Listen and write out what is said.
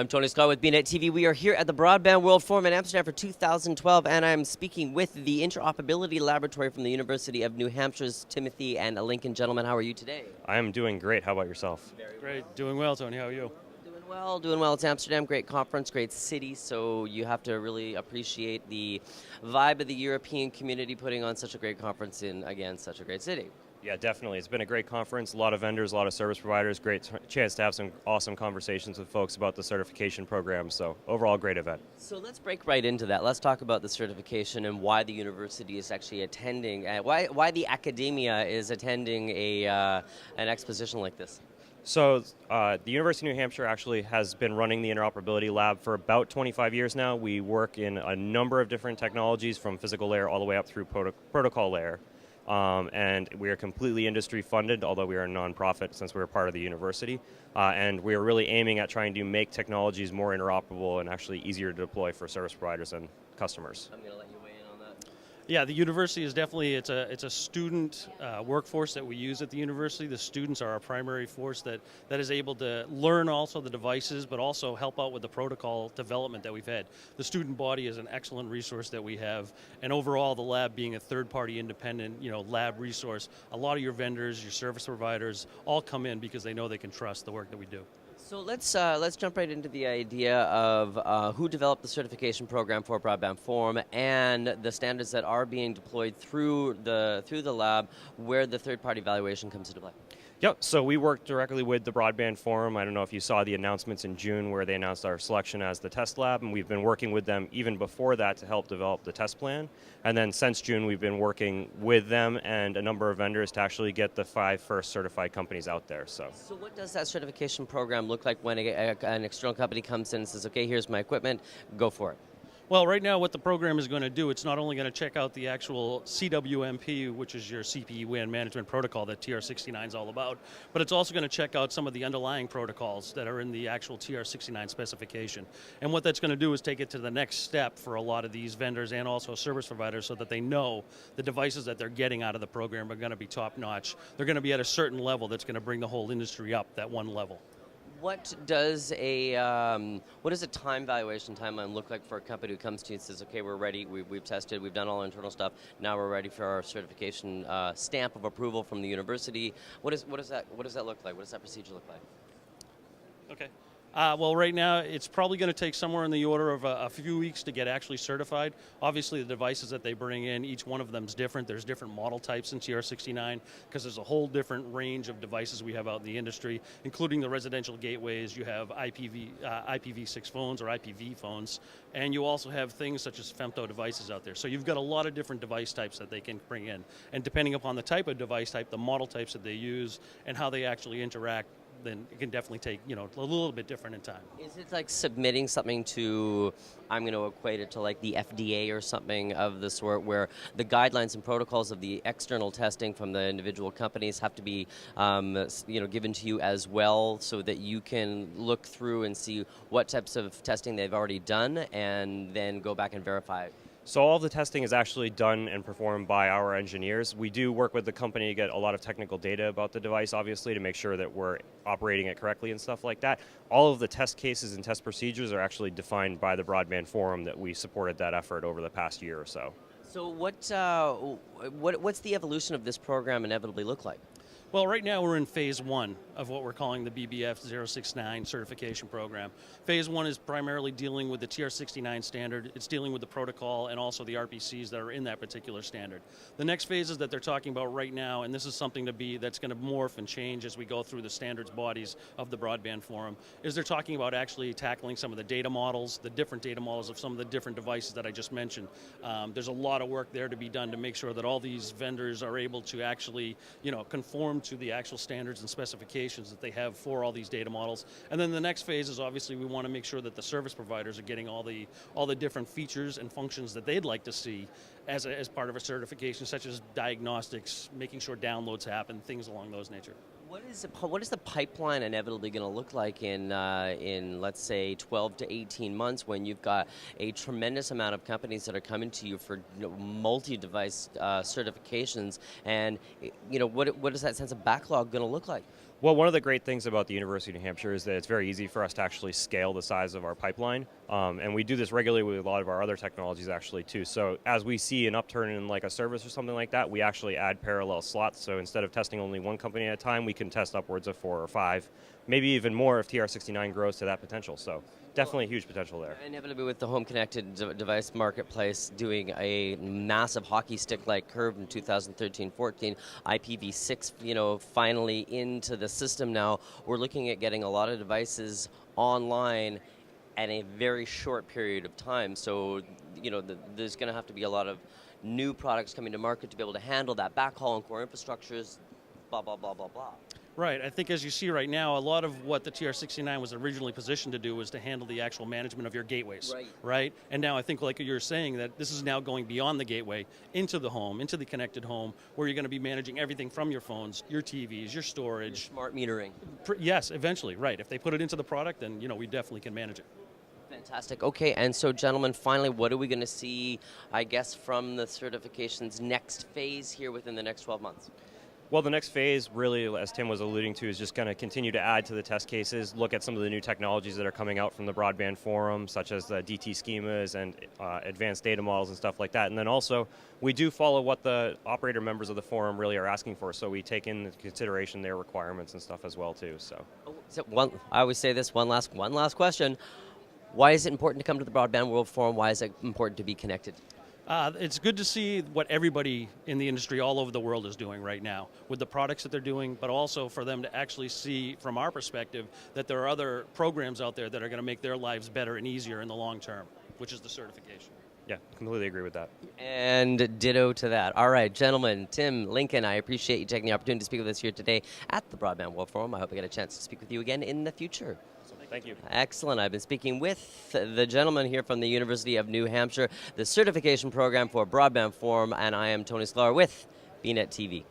I'm Tony Scott with bnetTV. We are here at the Broadband World Forum in Amsterdam for 2012, and I'm speaking with the Interoperability Laboratory from the University of New Hampshire's Timothy and Lincoln. Gentlemen, how are you today? I am doing great. How about yourself? Great. Doing well, Tony. How are you? Doing well, doing well. It's Amsterdam, great conference, great city, so you have to really appreciate the vibe of the European community putting on such a great conference in, again, such a great city. Yeah, definitely. It's been a great conference. A lot of vendors, a lot of service providers. Great chance to have some awesome conversations with folks about the certification program. So overall, great event. So let's break right into that. Let's talk about the certification and why the university is actually attending, why the academia is attending an exposition like this. So the University of New Hampshire actually has been running the Interoperability Lab for about 25 years now. We work in a number of different technologies from physical layer all the way up through protocol layer. And we are completely industry funded, although we are a nonprofit since we're part of the university. And we are really aiming at trying to make technologies more interoperable and actually easier to deploy for service providers and customers. I'm going to let you weigh in on that. Yeah, the university is definitely, it's a student workforce that we use at the university. The students are our primary force that is able to learn also the devices, but also help out with the protocol development that we've had. The student body is an excellent resource that we have, and overall the lab being a third-party independent lab resource, a lot of your vendors, your service providers all come in because they know they can trust the work that we do. So let's jump right into the idea of who developed the certification program for Broadband Forum and the standards that are being deployed through the lab, where the third-party valuation comes into play. Yep, so we work directly with the Broadband Forum. I don't know if you saw the announcements in June where they announced our selection as the test lab, and we've been working with them even before that to help develop the test plan. And then since June, we've been working with them and a number of vendors to actually get the 5 first certified companies out there. So what does that certification program look like when an external company comes in and says, okay, here's my equipment, go for it? Well, right now what the program is going to do, it's not only going to check out the actual CWMP, which is your CPE WAN management protocol that TR69 is all about, but it's also going to check out some of the underlying protocols that are in the actual TR69 specification. And what that's going to do is take it to the next step for a lot of these vendors and also service providers so that they know the devices that they're getting out of the program are going to be top-notch. They're going to be at a certain level that's going to bring the whole industry up that one level. What does a time valuation timeline look like for a company who comes to you and says, okay, we're ready, we've tested, we've done all our internal stuff, now we're ready for our certification stamp of approval from the university? What does that look like? What does that procedure look like? Okay. Well, right now, it's probably going to take somewhere in the order of a few weeks to get actually certified. Obviously, the devices that they bring in, each one of them is different. There's different model types in TR69 because there's a whole different range of devices we have out in the industry, including the residential gateways. You have IPv6 phones or IPv phones, and you also have things such as femto devices out there. So you've got a lot of different device types that they can bring in. And depending upon the type of device type, the model types that they use, and how they actually interact, then it can definitely take, a little bit different in time. Is it like submitting something to, I'm going to equate it to like the FDA or something of the sort, where the guidelines and protocols of the external testing from the individual companies have to be, given to you as well, so that you can look through and see what types of testing they've already done and then go back and verify it? So all of the testing is actually done and performed by our engineers. We do work with the company to get a lot of technical data about the device, obviously, to make sure that we're operating it correctly and stuff like that. All of the test cases and test procedures are actually defined by the Broadband Forum that we supported that effort over the past year or so. So what's the evolution of this program inevitably look like? Well, right now we're in phase 1 of what we're calling the BBF 069 certification program. Phase 1 is primarily dealing with the TR69 standard. It's dealing with the protocol and also the RPCs that are in that particular standard. The next phases that they're talking about right now, and this is something that's going to morph and change as we go through the standards bodies of the Broadband Forum, is they're talking about actually tackling some of the data models, the different data models of some of the different devices that I just mentioned. There's a lot of work there to be done to make sure that all these vendors are able to actually, conform to the actual standards and specifications that they have for all these data models. And then the next phase is obviously we want to make sure that the service providers are getting all the different features and functions that they'd like to see as part of a certification, such as diagnostics, making sure downloads happen, things along those nature. What is the pipeline inevitably going to look like in let's say 12 to 18 months, when you've got a tremendous amount of companies that are coming to you for multi-device certifications, and what is that sense of backlog going to look like? Well, one of the great things about the University of New Hampshire is that it's very easy for us to actually scale the size of our pipeline, and we do this regularly with a lot of our other technologies actually too. So as we see an upturn in like a service or something like that, we actually add parallel slots. So instead of testing only one company at a time, we can test upwards of 4 or 5, maybe even more if TR69 grows to that potential. So definitely huge potential there. Inevitably, with the home connected device marketplace doing a massive hockey stick-like curve in 2013-14, IPv6, finally into the system now, we're looking at getting a lot of devices online at a very short period of time. So, there's going to have to be a lot of new products coming to market to be able to handle that backhaul and core infrastructures, blah, blah, blah, blah, blah. Right. I think as you see right now, a lot of what the TR69 was originally positioned to do was to handle the actual management of your gateways. Right. And now I think, like you're saying, that this is now going beyond the gateway into the home, into the connected home, where you're going to be managing everything from your phones, your TVs, your storage. Your smart metering. Yes, eventually. Right. If they put it into the product, then we definitely can manage it. Fantastic. Okay, and so gentlemen, finally, what are we going to see, I guess, from the certification's next phase here within the next 12 months? Well, the next phase, really, as Tim was alluding to, is just going to continue to add to the test cases, look at some of the new technologies that are coming out from the Broadband Forum, such as the DT schemas and advanced data models and stuff like that. And then also, we do follow what the operator members of the forum really are asking for, so we take into consideration their requirements and stuff as well, too. So I always say this, one last question. Why is it important to come to the Broadband World Forum? Why is it important to be connected? It's good to see what everybody in the industry all over the world is doing right now with the products that they're doing, but also for them to actually see, from our perspective, that there are other programs out there that are going to make their lives better and easier in the long term, which is the certification. Yeah, completely agree with that. And ditto to that. All right, gentlemen, Tim, Lincoln, I appreciate you taking the opportunity to speak with us here today at the Broadband World Forum. I hope I get a chance to speak with you again in the future. Thank you. Excellent. I've been speaking with the gentleman here from the University of New Hampshire, the certification program for Broadband Forum, and I am Tony Sklar with bnetTV.